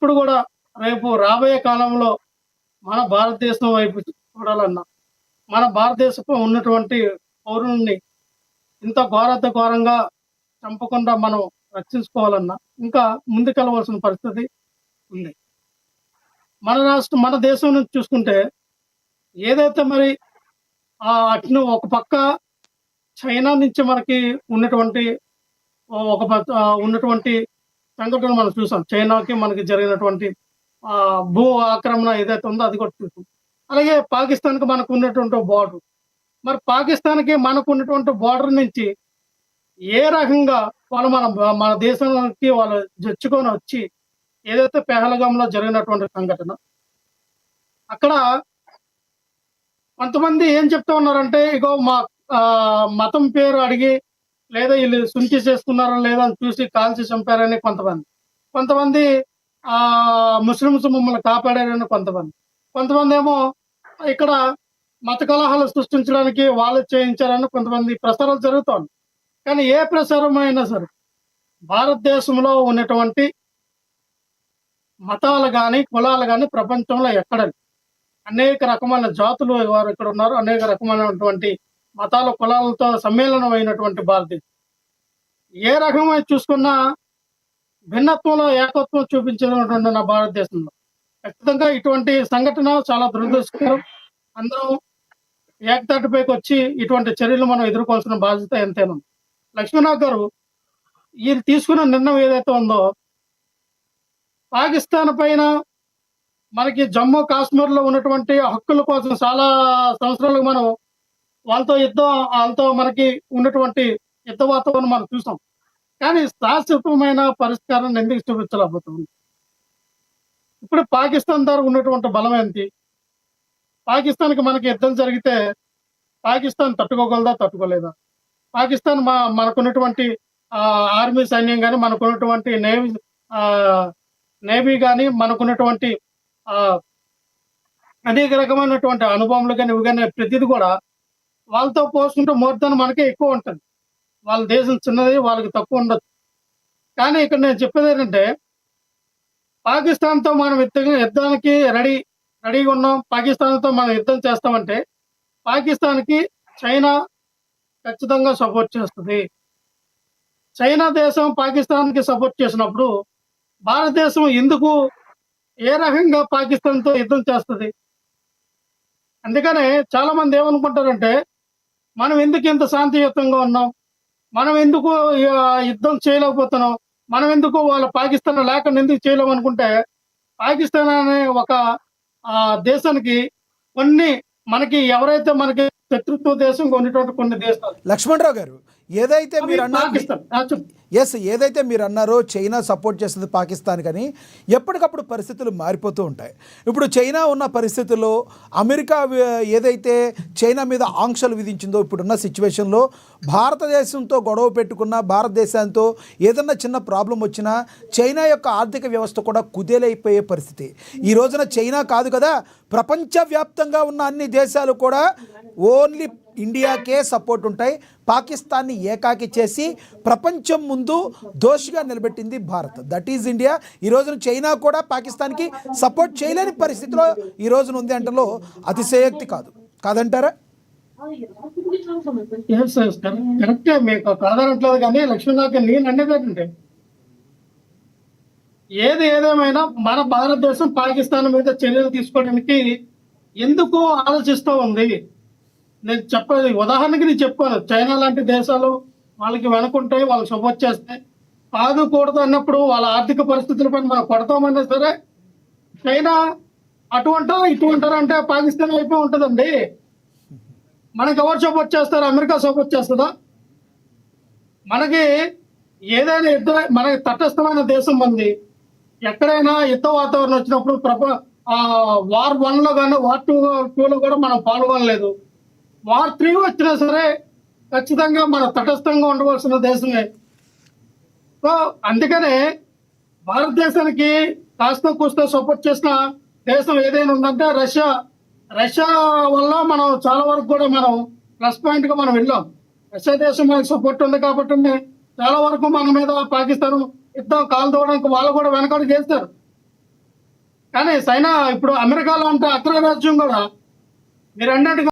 ఎప్పుడు కూడా రేపు రాబోయే కాలంలో మన భారతదేశం వైపు చూడాలన్నా, మన భారతదేశంలో ఉన్నటువంటి పౌరుల్ని ఇంత ఘోరాతిఘోరంగా చంపకుండా మనం రక్షించుకోవాలన్నా, ఇంకా ముందుకెళ్ళవలసిన పరిస్థితి ఉంది. మన దేశం నుంచి చూసుకుంటే ఏదైతే మరి అటును ఒక పక్క చైనా నుంచి మనకి ఉన్నటువంటి ఉన్నటువంటి సంఘటనలు మనం చూసాం. చైనాకి మనకి జరిగినటువంటి భూ ఆక్రమణ ఏదైతే ఉందో అది కూడా చూసాం. అలాగే పాకిస్తాన్‌కి మనకు ఉన్నటువంటి బోర్డర్. మరి పాకిస్తాన్‌కి మనకు ఉన్నటువంటి బోర్డర్ నుంచి ఏ రకంగా వాళ్ళు మన దేశంలోకి వాళ్ళు జొచ్చుకొని వచ్చి ఏదైతే పెహల్గాంలో జరిగినటువంటి సంఘటన, అక్కడ కొంతమంది ఏం చెప్తా ఉన్నారంటే, ఇగో మా మతం పేరు అడిగి లేదా వీళ్ళు సుంకి చేసుకున్నారా లేదా అని చూసి కాల్చి చంపారని కొంతమంది. కొంతమంది ముస్లిమ్స్ మమ్మల్ని కాపాడారని కొంతమంది. కొంతమందేమో ఇక్కడ మత కలహాలు సృష్టించడానికి వాళ్ళు చేయించారని కొంతమంది ప్రసారాలు జరుగుతోంది. కానీ ఏ ప్రసారం అయినా సరే భారతదేశంలో ఉన్నటువంటి మతాలు గాని, కులాలు గాని ప్రపంచంలో ఎక్కడ అనేక రకమైన జాతులు వారు ఇక్కడ ఉన్నారు. అనేక రకమైనటువంటి మతాల, కులాలతో సమ్మేళనం అయినటువంటి భారతదేశం. ఏ రకమైన చూసుకున్నా భిన్నత్వంలో ఏకత్వం చూపించినటువంటి నా భారతదేశంలో ఖచ్చితంగా ఇటువంటి సంఘటన చాలా దురదృష్టకరం. అందరం ఏకతాటిపైకి వచ్చి ఇటువంటి చర్యలు మనం ఎదుర్కోవాల్సిన బాధ్యత ఎంతైనా ఉంది. లక్ష్మీనాథ్ గారు ఈయన తీసుకున్న నిర్ణయం ఏదైతే ఉందో, పాకిస్తాన్ పైన మనకి జమ్మూ కాశ్మీర్‌లో ఉన్నటువంటి హక్కుల కోసం చాలా సంవత్సరాలుగా మనం వాళ్ళతో మనకి ఉన్నటువంటి యుద్ధ వాతావరణం మనం చూసాం. కానీ శాశ్వతమైన పరిష్కారాన్ని ఎందుకు చూపించలేకపోతుంది? ఇప్పుడు పాకిస్తాన్ ద్వారా ఉన్నటువంటి బలం ఏంటి? పాకిస్తాన్‌కి మనకి యుద్ధం జరిగితే పాకిస్తాన్ తట్టుకోగలదా? తట్టుకోలేదా? పాకిస్తాన్ మనకున్నటువంటి ఆర్మీ సైన్యం గాని, మనకున్నటువంటి నేవీ గాని, మనకున్నటువంటి అనేక రకమైనటువంటి అనుభవములు గాని, ఇవి గాని ప్రతిది కూడా వాళ్ళతో పోల్చుకుంటే మోర్ దాన్ మనకే ఎక్కువ ఉంటది. వాళ్ళ దేశం చిన్నది, వాళ్ళకి తక్కువ ఉండొచ్చు. కానీ ఇక్కడ నేను చెప్పేదేంటంటే, పాకిస్తాన్‌తో మనం యుద్ధానికి రెడీగా ఉన్నాం. పాకిస్తాన్‌తో మనం యుద్ధం చేస్తామంటే, పాకిస్తాన్‌కి చైనా ఖచ్చితంగా సపోర్ట్ చేస్తది. చైనా దేశం పాకిస్తాన్‌కి సపోర్ట్ చేసినప్పుడు, భారతదేశం ఎందుకు ఏ రకంగా పాకిస్తాన్‌తో యుద్ధం చేస్తది? అందుకనే చాలా మంది ఏమనుకుంటారంటే, మనం ఎందుకు ఇంత శాంతియుతంగా ఉన్నాం? మనం ఎందుకు యుద్ధం చేయలేకపోతున్నాం? మనం ఎందుకు వాళ్ళ పాకిస్తాన్ లేకుండా ఎందుకు చేయలేము అనుకుంటే, పాకిస్తాన్ అనే ఒక దేశానికి మనకి ఎవరైతే మనకి శత్రుత్వ దేశంగా ఉన్నటువంటి కొన్ని దేశాలు. లక్ష్మణరావు గారు, ఏదైతే మీరు అన్నారో చైనా సపోర్ట్ చేస్తుంది పాకిస్తాన్ కానీ ఎప్పటికప్పుడు పరిస్థితులు మారిపోతూ ఉంటాయి. ఇప్పుడు చైనా ఉన్న పరిస్థితుల్లో అమెరికా ఏదైతే చైనా మీద ఆంక్షలు విధించిందో ఇప్పుడున్న సిచ్యువేషన్లో భారతదేశంతో గొడవ పెట్టుకున్న భారతదేశంతో ఏదన్నా చిన్న ప్రాబ్లం వచ్చినా చైనా యొక్క ఆర్థిక వ్యవస్థ కూడా కుదేలైపోయే పరిస్థితి. ఈ రోజున చైనా కాదు కదా, ప్రపంచవ్యాప్తంగా ఉన్న అన్ని దేశాలు కూడా ఓన్లీ ఇండియాకే సపోర్ట్ ఉంటాయి. పాకిస్తాన్ని ఏకాకి చేసి ప్రపంచం ముందు దోషిగా నిలబెట్టింది భారత్. That is India. ఈ రోజున చైనా కూడా పాకిస్తాన్కి సపోర్ట్ చేయలేని పరిస్థితిలో ఈ రోజున ఉంది అంటలో అతిశయోక్తి కాదంటారా? కరెక్టే, మీకు కాదనట్లేదు. కానీ లక్ష్మీనాథ్ నేను అనేది ఏంటంటే, ఏదేమైనా మన భారతదేశం పాకిస్తాన్ మీద చర్యలు తీసుకోవడానికి ఎందుకు ఆలోచిస్తూ ఉంది? నేను చెప్పేది ఉదాహరణకి నేను చెప్పాను, చైనా లాంటి దేశాలు వాళ్ళకి వెనకుంటాయి, వాళ్ళకి సపోర్ట్ చేస్తాయి. కాదుకూడదు అన్నప్పుడు వాళ్ళ ఆర్థిక పరిస్థితులపైన మనం కొడతామన్నా సరే, చైనా అటు అంటారా ఇటు అంటారా అంటే పాకిస్తాన్ అయిపోయి ఉంటుందండి. మనకి ఎవరు సపోర్ట్ చేస్తారు? అమెరికా సపోర్ట్ చేస్తుందా? మనకి ఏదైనా మనకి తటస్థమైన దేశం మంది. ఎక్కడైనా యుద్ధ వాతావరణం వచ్చినప్పుడు వార్ 1లో కానీ వార్ 2లో కూడా మనం పాల్గొనలేదు. వార్ 3 వచ్చినా సరే ఖచ్చితంగా మన తటస్థంగా ఉండవలసిన దేశమే. సో అందుకనే భారతదేశానికి కాస్త కూస్త సపోర్ట్ చేసిన దేశం ఏదైనా ఉందంటే రష్యా వల్ల మనం చాలా వరకు కూడా మనం ప్లస్ పాయింట్ గా మనం వెళ్ళాం. రష్యా దేశం మనకి సపోర్ట్ ఉంది కాబట్టి చాలా వరకు మన మీద పాకిస్తాన్ యుద్ధం కాల్దోవడానికి వాళ్ళు కూడా వెనకడుగు చేస్తారు. కానీ చైనా ఇప్పుడు అమెరికా లాంటి అగ్రరాజ్యం కూడా మీరు అన్నట్టుగా